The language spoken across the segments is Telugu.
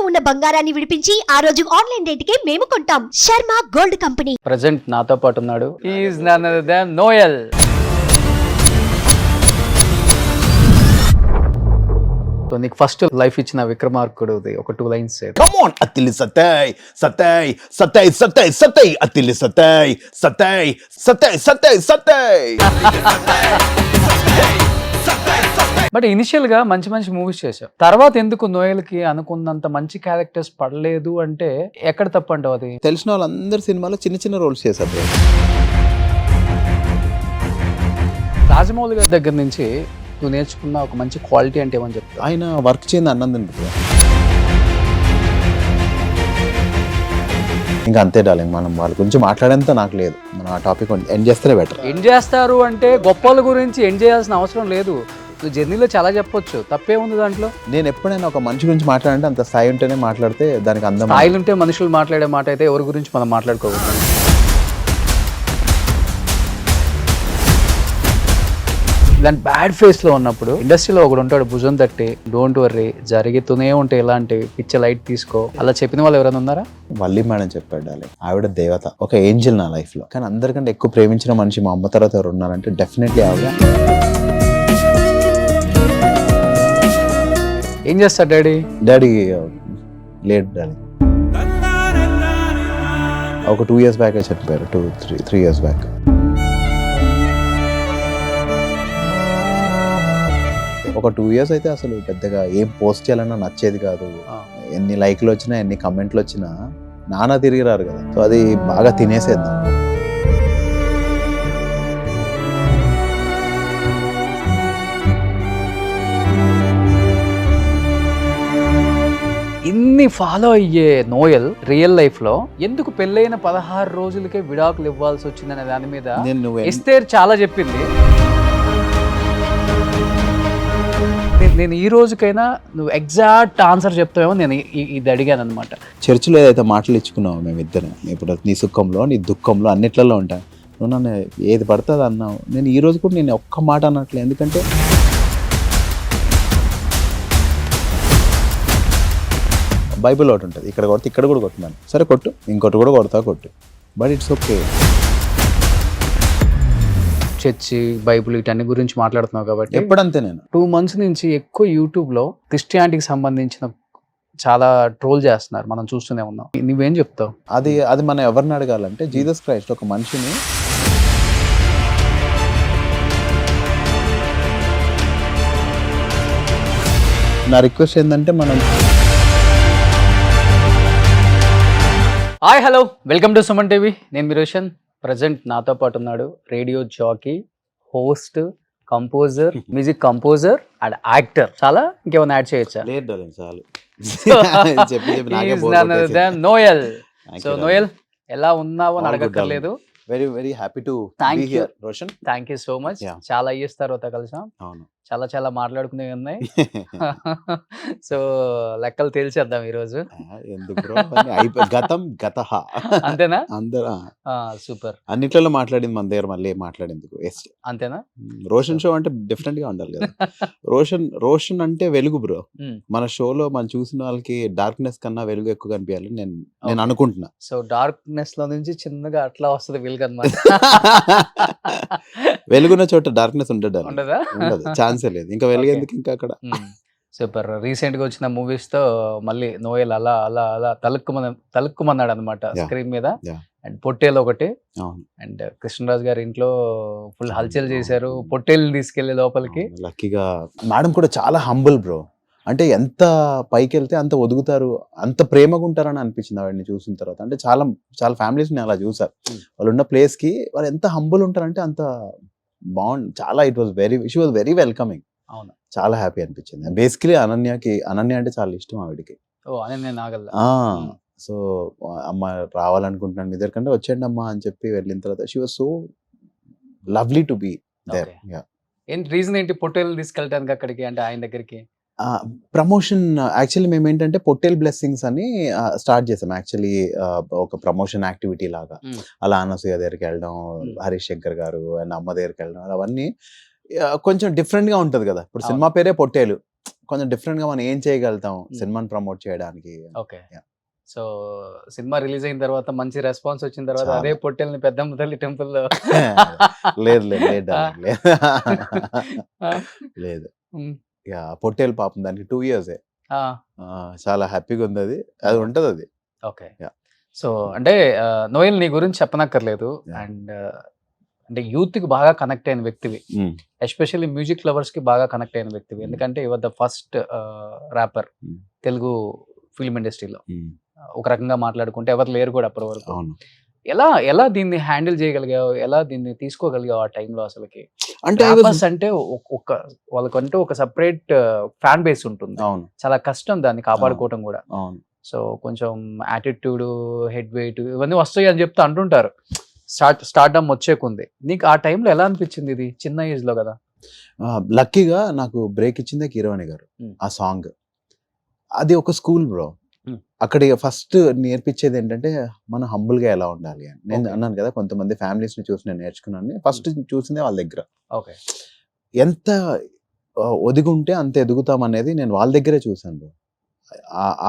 ఇంట్లో ఉన్న బంగారాన్ని విడిపించి ఆ రోజు ఆన్లైన్ రేటుకే మేము కొంటాం. Sharma gold company. ప్రజెంట్ నాతో పాటు ఉన్నాడు. Is none other than Noel. నీకు ఫస్ట్ లైఫ్ ఇచ్చిన విక్రమార్కుడు ఒక 2 లైన్స్. Come on, అత్తిలి సత్తాయ్ సత్తాయ్ సత్తాయ్ సత్తాయ్ సత్తాయ్ అత్తిలి సత్తాయ్ సత్తాయ్ సత్తాయ్ సత్తాయ్ సత్తాయ్. బట్ ఇనిషియల్ గా మంచి మంచి మూవీస్ చేశావు. తర్వాత ఎందుకు నోయల్ కి అనుకున్నంత మంచి క్యారెక్టర్స్ పడలేదు అంటే ఎక్కడ తప్పు అంటావు? అది తెలిసిన వాళ్ళందరి సినిమాలో చిన్న చిన్న రోల్స్ చేశారు. రాజమౌళి గారి దగ్గర నుంచి నువ్వు నేర్చుకున్న ఒక మంచి క్వాలిటీ అంటే ఏమని చెప్తావు? ఆయన వర్క్ చేయండి అన్నది ఇంకా అంతే డార్లింగ్. మనం వాళ్ళ గురించి మాట్లాడేంత నాకు లేదు. మనం ఆ టాపిక్ ఎండ్ చేస్తేనే బెటర్. ఎండ్ చేస్తారు అంటే గొప్ప వాళ్ళ గురించి ఎండ్ చేయాల్సిన అవసరం లేదు. నువ్వు జర్నీలో చాలా చెప్పొచ్చు, తప్పే ఉంది దాంట్లో. నేను ఎప్పుడైనా ఒక మనిషి గురించి మాట్లాడంటే అంత స్థాయి ఉంటేనే మాట్లాడితే దానికి అందం. స్థాయిలు ఉంటే మనుషులు మాట్లాడే మాట అయితే ఎవరి గురించి మనం మాట్లాడుకోకూడదు. ఇలాంటి బ్యాడ్ ఫేస్ లో ఉన్నప్పుడు ఇండస్ట్రీలో ఒకడు ఉంటాడు భుజం తట్టి, డోంట్ వర్రీ జరుగుతూనే ఉంటే ఇలాంటి పిచ్చ లైట్ తీసుకో, అలా చెప్పిన వాళ్ళు ఎవరైనా ఉన్నారా? వల్లి మేడం చెప్పాడు డార్లింగ్. ఆవిడ దేవత, ఒక ఏంజల్ నా లైఫ్ లో. కానీ అందరికంటే ఎక్కువ ప్రేమించిన మనిషి మా అమ్మ తర్వాత ఎవరు ఉన్నారంటే డెఫినెట్లీ ఆవిడ. ఏం చేస్తారు డాడీ? Daddy late daddy. ఒక 2 years బ్యాక్ చెప్పారు. 2-3 years బ్యాక్. ఒక 2 years అయితే అసలు పెద్దగా ఏం పోస్ట్ చేయాలన్నా నచ్చేది కాదు. ఎన్ని లైక్లు వచ్చినా ఎన్ని కమెంట్లు వచ్చినా నాన్న తిరిగి రారు కదా. సో అది బాగా తినేసేద్దాం. ఇన్ని ఫాలో అయ్యే నోయల్ రియల్ లైఫ్ లో ఎందుకు పెళ్ళైన 16 రోజులకే విడాకులు ఇవ్వాల్సి వచ్చిందనే దాని మీద ఎస్తేర్ చాలా చెప్పింది. నేను ఈ రోజుకైనా నువ్వు ఎగ్జాక్ట్ ఆన్సర్ చెప్తావేమో నేను ఇది అడిగాను అనమాట. చర్చిలో ఏదైతే మాటలు ఇచ్చుకున్నావు మేమిద్దరం, ఇప్పుడు నీ సుఖంలో నీ దుఃఖంలో అన్నిట్లలో ఉంటాను. నువ్వు నన్ను ఏది పడుతుంది అన్నావు. నేను ఈ రోజు కూడా నేను ఒక్క మాట అన్నట్లే. ఎందుకంటే బైబిల్ ఒకటి ఉంటుంది, ఇక్కడ కొడితే ఇక్కడ కూడా కొట్టున్నాను. సరే కొట్టు, ఇంకోటి కూడా కొడతా కొట్టు, but it's okay. Church bible వీటన్ని గురించి మాట్లాడుతున్నావు కాబట్టి ఎప్పుడంతే నేను 2 months నుంచి ఎక్కువ యూట్యూబ్లో క్రిస్టియానిటీకి సంబంధించిన చాలా ట్రోల్ చేస్తున్నారు, మనం చూస్తూనే ఉన్నాం. నువ్వేం చెప్తావు? అది మనం ఎవరిని అడగాలంటే జీసస్ క్రైస్ట్ ఒక మనిషిని నా రిక్వెస్ట్ ఏంటంటే మనం hi hello welcome to Suman TV. నేను మీ రోషన్. ప్రజెంట్ నాతో పాటు ఉన్నాడు radio jockey, host, composer, music composer and actor. చాలా ఇంకేమైనా యాడ్ చేయొచ్చా? చాలు. నోయల్. సో నోయల్ ఎలా ఉన్నావు అని అడగక్కర్లేదు. Very very happy to be here Roshan. Thank you so much. చాలా ఇయర్స్ తర్వాత కలిసాం. అవును, చాలా మాట్లాడుకునేవి ఉన్నాయి. సో లెక్కలు తేల్చేద్దాం ఈరోజు. గతం గతః అంతేనా? అందరూ సూపర్. అన్నిట్లలో మాట్లాడింది మన దగ్గర మళ్ళీ మాట్లాడేందుకు అంతేనా? రోషన్ షో అంటే డిఫరెంట్ గా ఉండాలి కదా. రోషన్ అంటే వెలుగు బ్రో. మన షోలో మనం చూసిన వాళ్ళకి డార్క్నెస్ కన్నా వెలుగు ఎక్కువ కనిపించాలి నేను అనుకుంటున్నా. సో డార్క్నెస్ లో నుంచి చిన్నగా అట్లా వస్తుంది వెలుగు అన్నమాట. వెలుగున్న చోట డార్క్నెస్ ఉండదు, ఛాన్సే లేదు. ఇంకా వెలిగేందుకు ఇంకా అక్కడ. సూపర్. రీసెంట్ గా వచ్చిన మూవీస్ తో మళ్ళీ నోయల్ అలా అలా అలా తలుక్కుమన్నాడు అనమాట స్క్రీన్ మీద. అండ్ పొట్టేలు ఒకటి, అండ్ కృష్ణరాజు గారి ఇంట్లో ఫుల్ హల్చల్ చేశారు. పొట్టేలు తీసుకెళ్లే లోపలికి. లక్కీగా మేడం కూడా చాలా హంబుల్ బ్రో. అంటే ఎంత పైకి వెళ్తే అంత ఒదుగుతారు, అంత ప్రేమగా ఉంటారని అనిపించింది వాడిని చూసిన తర్వాత. అంటే చాలా చాలా ఫ్యామిలీస్ ని అలా చూసారు. వాళ్ళు ఉన్న ప్లేస్ కి వాళ్ళు ఎంత హంబుల్ ఉంటారంటే అంత బాగుంది. చాలా షీ వాజ్ వెరీ వెల్కమింగ్. అవును, చాలా హ్యాపీ అనిపించింది. బేసికలీ అనన్య అంటే చాలా ఇష్టం ఆవిడకి. సో అమ్మ రావాలనుకుంటున్నాను మీ దగ్గర కంటే వచ్చేయండి అమ్మా అని చెప్పి వెళ్ళిన తర్వాత she was so lovely to be there. Reason ఏంటి పొట్టేలు తీసుకెళ్ళడానికి అక్కడికి, అంటే ఆయన దగ్గరికి? ప్రమోషన్. యాక్చువల్లీ మేము ఏంటంటే పొట్టేల్ బ్లెస్సింగ్స్ అని స్టార్ట్ చేసాం. యాక్చువల్లీ ఒక ప్రమోషన్ యాక్టివిటీ లాగా. అలా అనసూయ దగ్గరికి వెళ్ళడం, హరీష్ శంకర్ గారు అండ్ అమ్మ దగ్గరికి వెళ్ళడం, అవన్నీ కొంచెం డిఫరెంట్ గా ఉంటది కదా. ఇప్పుడు సినిమా పేరే పొట్టేలు, కొంచెం డిఫరెంట్ గా మనం ఏం చేయగలుగుతాం సినిమాని ప్రమోట్ చేయడానికి. Okay. Yeah. So cinema release అయిన తర్వాత మంచి రెస్పాన్స్ వచ్చిన తర్వాత చాలా. అదే పొట్టేల్ని పెద్దమ్మ తల్లి టెంపుల్లో లేదు లేదు లేదు darling, లేదు. లేదు. యా పొట్టేలు పాపం దానికి 2 years చాలా హ్యాపీగా ఉంది అది ఉంటది అది. ఓకే. Yeah. సో అంటే నోయల్ నీ గురించి చెప్పనక్కర్లేదు. Yeah. అండ్ అంటే యూత్ కి బాగా కనెక్ట్ అయిన వ్యక్తివి, ఎస్పెషల్లీ మ్యూజిక్ లవర్స్ కి బాగా కనెక్ట్ అయిన వ్యక్తివి. ఎందుకంటే your the first wrapper Telugu film ఇండస్ట్రీలో. ఒక రకంగా మాట్లాడుకుంటే ఎవరు లేరు కూడా అప్పటి వరకు. అవును. ఎలా దీన్ని హ్యాండిల్ చేయగలిగావు, ఎలా దీన్ని తీసుకోగలిగావు ఆ టైంలో అసలుకి? అంటే ర్యాపర్స్ అంటే ఒక వాళ్ళకంటూ ఒక సపరేట్ ఫ్యాన్ బేస్ ఉంటుంది. అవును చాలా కష్టం దాన్ని కాపాడుకోవటం కూడా. అవును. సో కొంచెం యాటిట్యూడ్, హెడ్ వెయిట్ ఇవన్నీ వస్తాయి అని చెప్తే అంటుంటారు స్టార్డమ్ వచ్చేకుంది. నీకు ఆ టైంలో ఎలా అనిపించింది? ఇది చిన్న ఏజ్ లో కదా. లక్కీగా నాకు బ్రేక్ ఇచ్చిందే కీరవాణి గారు. ఆ సాంగ్ అది ఒక స్కూల్ బ్రో. అక్కడ ఫస్ట్ నేర్పించేది ఏంటంటే మనం హంబుల్ గా ఎలా ఉండాలి అని. నేను అన్నాను కదా కొంతమంది ఫ్యామిలీస్ ని చూసి నేను నేర్చుకున్నాను. ఫస్ట్ చూసిందే వాళ్ళ దగ్గర. ఓకే. ఎంత ఒదిగుంటే అంత ఎదుగుతాం అనేది నేను వాళ్ళ దగ్గరే చూసాను బ్రో.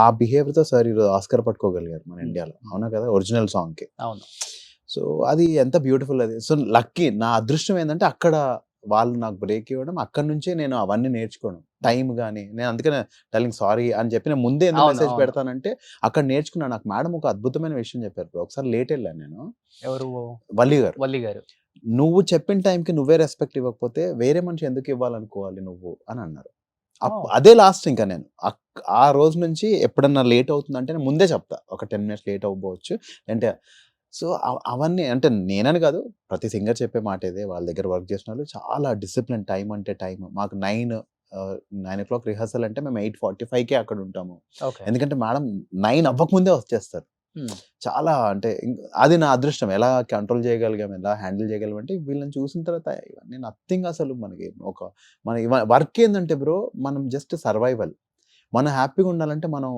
ఆ బిహేవియర్ తో సార్ ఈరోజు ఆస్కర్ పట్టుకోగలిగారు మన ఇండియాలో. అవునా కదా, ఒరిజినల్ సాంగ్ కి. అవును. సో అది ఎంత బ్యూటిఫుల్ అది. సో లక్కీ, నా అదృష్టం ఏంటంటే అక్కడ వాళ్ళు నాకు బ్రేక్ ఇవ్వడం, అక్కడ నుంచే నేను అవన్నీ నేర్చుకోవడం. టైం కానీ నేను అందుకనే టెల్లింగ్ సారీ అని చెప్పి నేను ముందే ఎందుకు మెసేజ్ పెడతానంటే అక్కడ నేర్చుకున్నాను. నాకు మేడం ఒక అద్భుతమైన విషయం చెప్పారు బ్రో. ఒకసారి లేట్ వెళ్ళాను నేను. ఎవరు? వల్లి గారు. నువ్వు చెప్పిన టైంకి నువ్వే రెస్పెక్ట్ ఇవ్వకపోతే వేరే మనిషి ఎందుకు ఇవ్వాలనుకోవాలి నువ్వు అని అన్నారు. అదే లాస్ట్. ఇంకా నేను ఆ రోజు నుంచి ఎప్పుడన్నా లేట్ అవుతుందంటే నేను ముందే చెప్తా, ఒక 10 minutes లేట్ అవ్వవచ్చు అంటే. సో అవన్నీ అంటే నేనని కాదు, ప్రతి సింగర్ చెప్పే మాట ఇదే. వాళ్ళ దగ్గర వర్క్ చేసిన వాళ్ళు చాలా డిసిప్లిన్. టైం అంటే టైం. మాకు 9 o'clock రిహర్సల్ అంటే మేము 8:45కే అక్కడ ఉంటాము. ఎందుకంటే మేడం 9 అవ్వకముందే వచ్చేస్తారు. చాలా అంటే అది నా అదృష్టం. ఎలా కంట్రోల్ చేయగలిగాం, ఎలా హ్యాండిల్ చేయగలం అంటే వీళ్ళని చూసిన తర్వాత ఇవన్నీ నథింగ్. అసలు మనకి మన వర్క్ ఏంటంటే బ్రో, మనం జస్ట్ సర్వైవల్. మనం హ్యాపీగా ఉండాలంటే మనం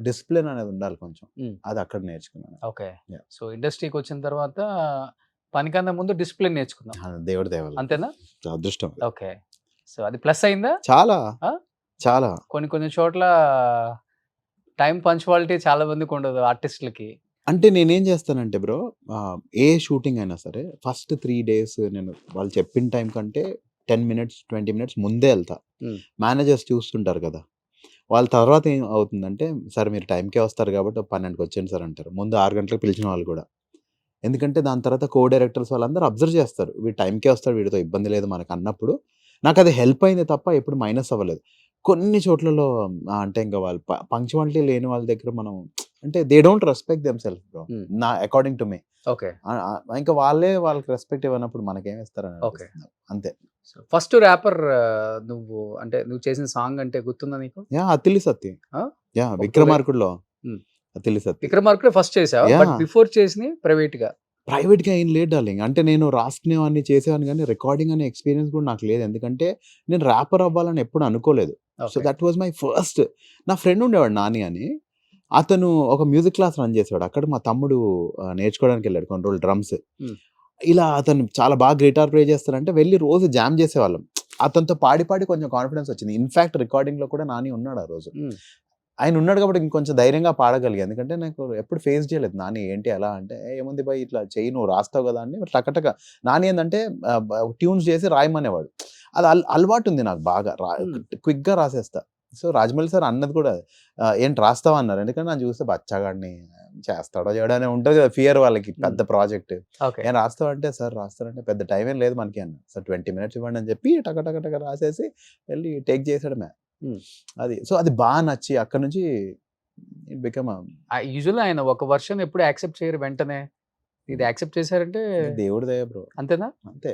డిసిప్లిన్ అనేది ఉండాలి కొంచెం. అది అక్కడ నేర్చుకున్నాను. ఓకే. సో ఇండస్ట్రీకి వచ్చిన తర్వాత పనికన్నా ముందు డిసిప్లిన్ నేర్చుకున్నాం. దేవుడి దేవాలి. అంతేనా? అదృష్టం. ఓకే. సో అది ప్లస్ అయిందా? చాలా చాలా. కొన్ని చోట్ల టైం పంచువాలిటీ చాలా మందికి ఉండదు ఆర్టిస్టులకి. అంటే నేనేం చేస్తానంటే బ్రో, ఏ షూటింగ్ అయినా సరే ఫస్ట్ 3 days నేను వాళ్ళు చెప్పిన టైం కంటే 10 minutes 20 minutes ముందే వెళ్తా. మేనేజర్స్ చూస్తుంటారు కదా, వాళ్ళ తర్వాత ఏం అవుతుందంటే, సార్ మీరు టైంకే వస్తారు కాబట్టి 12కి వచ్చేయండి సార్ అంటారు. ముందు 6 గంటలకు పిలిచిన వాళ్ళు కూడా. ఎందుకంటే దాని తర్వాత కో డైరెక్టర్స్ వాళ్ళందరూ అబ్జర్వ్ చేస్తారు, వీడు టైంకే వస్తాడు, వీడితో ఇబ్బంది లేదు మనకు అన్నప్పుడు. నాకు అది హెల్ప్ అయింది తప్ప ఎప్పుడు మైనస్ అవ్వలేదు. కొన్ని చోట్లలో అంటే ఇంకా వాళ్ళు పంక్చువాలిటీ లేని వాళ్ళ దగ్గర మనం అంటే they don't respect them self bro, నా అకార్డింగ్ టు మీ. ఓకే. ఇంకా వాళ్ళకి రెస్పెక్ట్ ఇవ్వనప్పుడు మనకేం ఇస్తారని. ఓకే అంతే. ఫస్ట్ ర్యాపర్ నువ్వు చేసిన సాంగ్ అంటే గుర్తుందా నీకు? అతిలి సత్తి. విక్రమార్కుడులో అతిలి సత్తి. విక్రమార్కుడు ఫస్ట్ చేసావు, బట్ బిఫోర్ చేసి ప్రైవేట్ గా ఏం లేదు డార్లింగ్. అంటే నేను రాసుకునేవాడిని చేసేవాడిని కానీ రికార్డింగ్ అనే ఎక్స్పీరియన్స్ కూడా నాకు లేదు. ఎందుకంటే నేను ర్యాపర్ అవ్వాలని ఎప్పుడు అనుకోలేదు. So that was my first. నా ఫ్రెండ్ ఉండేవాడు నాని అని, అతను ఒక మ్యూజిక్ క్లాస్ రన్ చేసేవాడు. అక్కడ మా తమ్ముడు నేర్చుకోవడానికి వెళ్ళాడు కొన్ని రోజులు డ్రమ్స్. ఇలా అతను చాలా బాగా గిటార్ ప్లే చేస్తారంటే వెళ్ళి రోజు జామ్ చేసేవాళ్ళం. అతనితో పాడి కొంచెం కాన్ఫిడెన్స్ వచ్చింది. ఇన్ఫాక్ట్ రికార్డింగ్ లో కూడా నాని ఉన్నాడు ఆ రోజు. ఆయన ఉన్నాడు కాబట్టి ఇంకొంచెం ధైర్యంగా పాడగలిగా. ఎందుకంటే నాకు ఎప్పుడు ఫేస్ చేయలేదు నాని. ఏంటి ఎలా అంటే, ఏముంది బాయ్ ఇట్లా చెయ్యి, నువ్వు రాస్తావు కదా అని టకటక. నాని ఏంటంటే ట్యూన్స్ చేసి రాయమనేవాడు. అది అలవాటు ఉంది నాకు బాగా, క్విక్గా రాసేస్తా. సో రాజమౌళి సార్ అన్నది కూడా ఏంటి రాస్తావా అన్నారు. ఎందుకంటే నన్ను చూస్తే బచ్చగాడిని, చేస్తాడో చేయడో అని ఉంటుంది కదా ఫియర్ వాళ్ళకి. పెద్ద ప్రాజెక్ట్ ఏం రాస్తావంటే, సార్ రాస్తారంటే పెద్ద టైం ఏం లేదు మనకి అన్న. సార్ 20 minutes ఇవ్వండి అని చెప్పి టక రాసేసి వెళ్ళి టేక్ చేసాడు అది. సో అది బాగా నచ్చి అక్కడ నుంచి ఇట్ బికమ్. యూజువల్లీ ఆయన ఒక వర్షన్ ఎప్పుడు యాక్సెప్ట్ చేయరు వెంటనే, ఇది యాక్సెప్ట్ చేశారంటే దేవుడి దయ బ్రో. అంతేనా? అంతే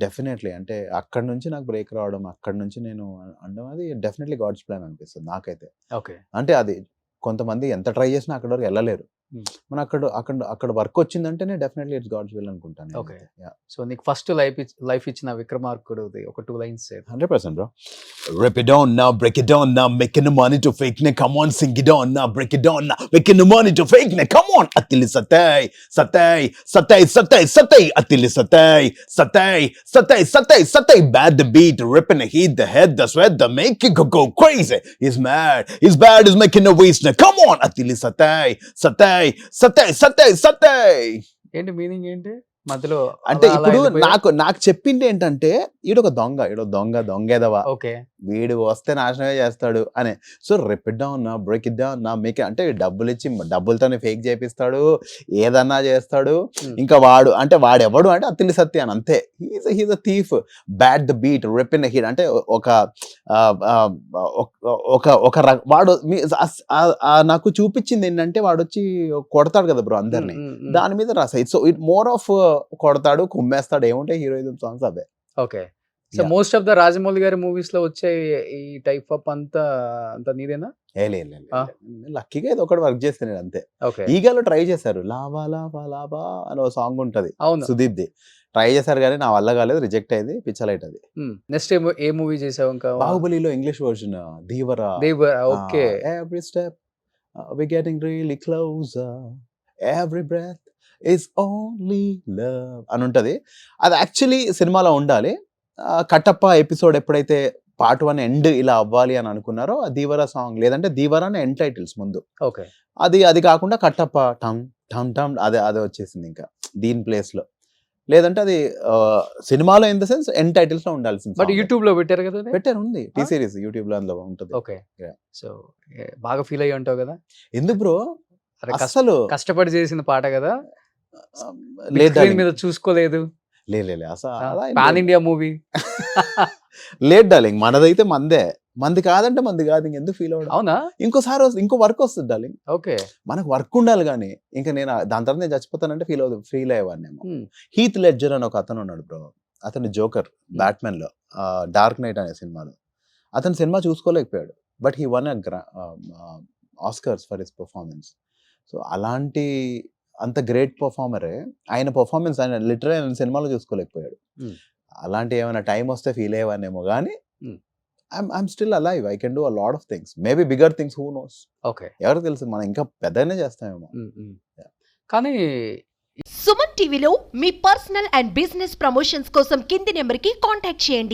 డెఫినెట్లీ. అంటే అక్కడ నుంచి నాకు బ్రేక్ రావడం, అక్కడ నుంచి నేను అనడం, అది డెఫినెట్లీ గాడ్స్ ప్లాన్ అనిపిస్తుంది నాకైతే. ఓకే. అంటే అది కొంతమంది ఎంత ట్రై చేసినా అక్కడ వరకు వెళ్ళలేరు. మనం అక్కడ వర్క్ వచ్చిందంటేనే డెఫినెట్లీ ఇట్స్ గాడ్స్ విల్ అనుకుంటాను. ఓకే. సో నీకు ఫస్ట్ లైఫ్ ఇచ్చిన విక్రమార్కుడు ఒక 2 lines 100% bro. Rip it on now, break it down now, making the money to fake now, come on, sing it on now, break it down now, making the money to fake now, come on. Atili satay, satay, satay, satay, satay, atili satay, satay, satay, satay, satay, bad the beat, ripping the heat, the head, the sweat, the make it go crazy. He's mad, he's bad, he's making a waste now, come on, atili satay, satay, satay, satay, satay. ఏంటి మీనింగ్ ఏంటి మధ్యలో అంటే ఇప్పుడు నాకు చెప్పింది ఏంటంటే ఈడొక దొంగేదవా, ఓకే వీడు వస్తే నాశనమే చేస్తాడు అని. సో రిప్ ఇట్ డౌన్ నా, బ్రేక్ ఇట్ డౌన్ నా, మేక్ అంటే డబ్బులు ఇచ్చి డబ్బులతోనే ఫేక్ చేపిస్తాడు, ఏదన్నా చేస్తాడు. ఇంకా వాడెవడు అంటే అత్తిలి సత్య అని, అంతే. He's a thief, bad the beat, rip in the heat. అంటే వాడు నాకు చూపించింది ఏంటంటే వాడు వచ్చి కొడతాడు కదా బ్రో అందరినీ, దాని మీద రాసాయి. సో ఇట్ మోర్ ఆఫ్ కొడతాడు, కుమ్మేస్తాడు, ఏముంటాయి heroism songs away. Okay. So most of the Rajamouli గారి మూవీస్ లో వచ్చే ఈ టైప్ ఆఫ్ అంతా నీదేనా? లక్కీగా ఏదో ఒకటి వర్క్ చేస్తే నేను అంతే. ఓకే. ఈగలో ట్రై చేశారు, లావా లావా లావా అని ఒక సాంగ్ ఉంటది, అవును సుదీప్ ది. ట్రై చేశారు కానీ నా వల్ల కాలేదు, రిజెక్ట్ అయింది, పిచ్చలైట్ అది. నెక్స్ట్ ఏ మూవీ చేసావు ఇంకా? బాహుబలిలో English version Dheevara. Okay. Every step we getting really closer, every breath is only love అని ఉంటది. అది యాక్చువల్లీ సినిమాలో ఉండాలి. కట్టప్ప ఎపిసోడ్ ఎప్పుడైతే పార్ట్ 1 ఎండ్ ఇలా అవ్వాలి అని అనుకున్నారో, ఆ దీవరా సాంగ్ లేదంటే దీవరా అనే ఎండ్ టైటిల్స్ ముందు, ఓకే, అది కాకుండా కట్టప్ప టమ్ టమ్ టమ్ అదే వచ్చేసింది ఇంకా దీని ప్లేస్ లో. లేదంటే అది సినిమాలో in the sense end titles లో ఉండాల్సింది. బట్ యూట్యూబ్ లో పెట్టారు కదా, ఉంది టీ సిరీస్ యూట్యూబ్ లో, అందులో ఉంటుంది. ఓకే. సో బాగా ఫీల్ అయ్యి ఉంటావు కదా? ఎందుకు బ్రో, అసలు కష్టపడి చేసిన పాట కదా, మీద చూసుకోలేదు. లేదు అసలు పాన్ ఇండియా మూవీ. లేదు డార్లింగ్, మనదైతే మంది కాదంటే మంది కాదు, ఇంకెందుకు ఫీల్ అవ్వడం? అవునా? ఇంకోసారి ఇంకో వర్క్ వస్తుంది డార్లింగ్. ఓకే. మనకు వర్క్ ఉండాలి కానీ ఇంకా నేను దాని తర్వాత నేను చచ్చిపోతానంటే ఫీల్ అయ్యేవాడినేమో. హీత్ లెడ్జర్ అని ఒక అతను ఉన్నాడు బ్రో, అతను జోకర్ బ్యాట్మెన్ లో, డార్క్ నైట్ అనే సినిమాలో. అతను సినిమా చూసుకోలేకపోయాడు, but he won Oscars for his performance. So అలాంటి అంత గ్రేట్ పర్ఫార్మరే, ఆయన పర్ఫార్మెన్స్ ఆయన లిటరల్ ఆయన సినిమాలో చూసుకోలేకపోయాడు. అలాంటి ఏమైనా టైం వస్తే ఫీల్ అయ్యేవానేమో కానీ I'm still alive, I can do a lot of things, maybe bigger things, who knows. Okay. ఎవరికి తెలుసు, మనం ఇంకా పెద్దగానే చేస్తామేమో. కానీ సుమన్ టీవీలో మీ పర్సనల్ అండ్ బిజినెస్ ప్రమోషన్స్ కోసం కింది నెంబర్కి కాంటాక్ట్ చేయండి.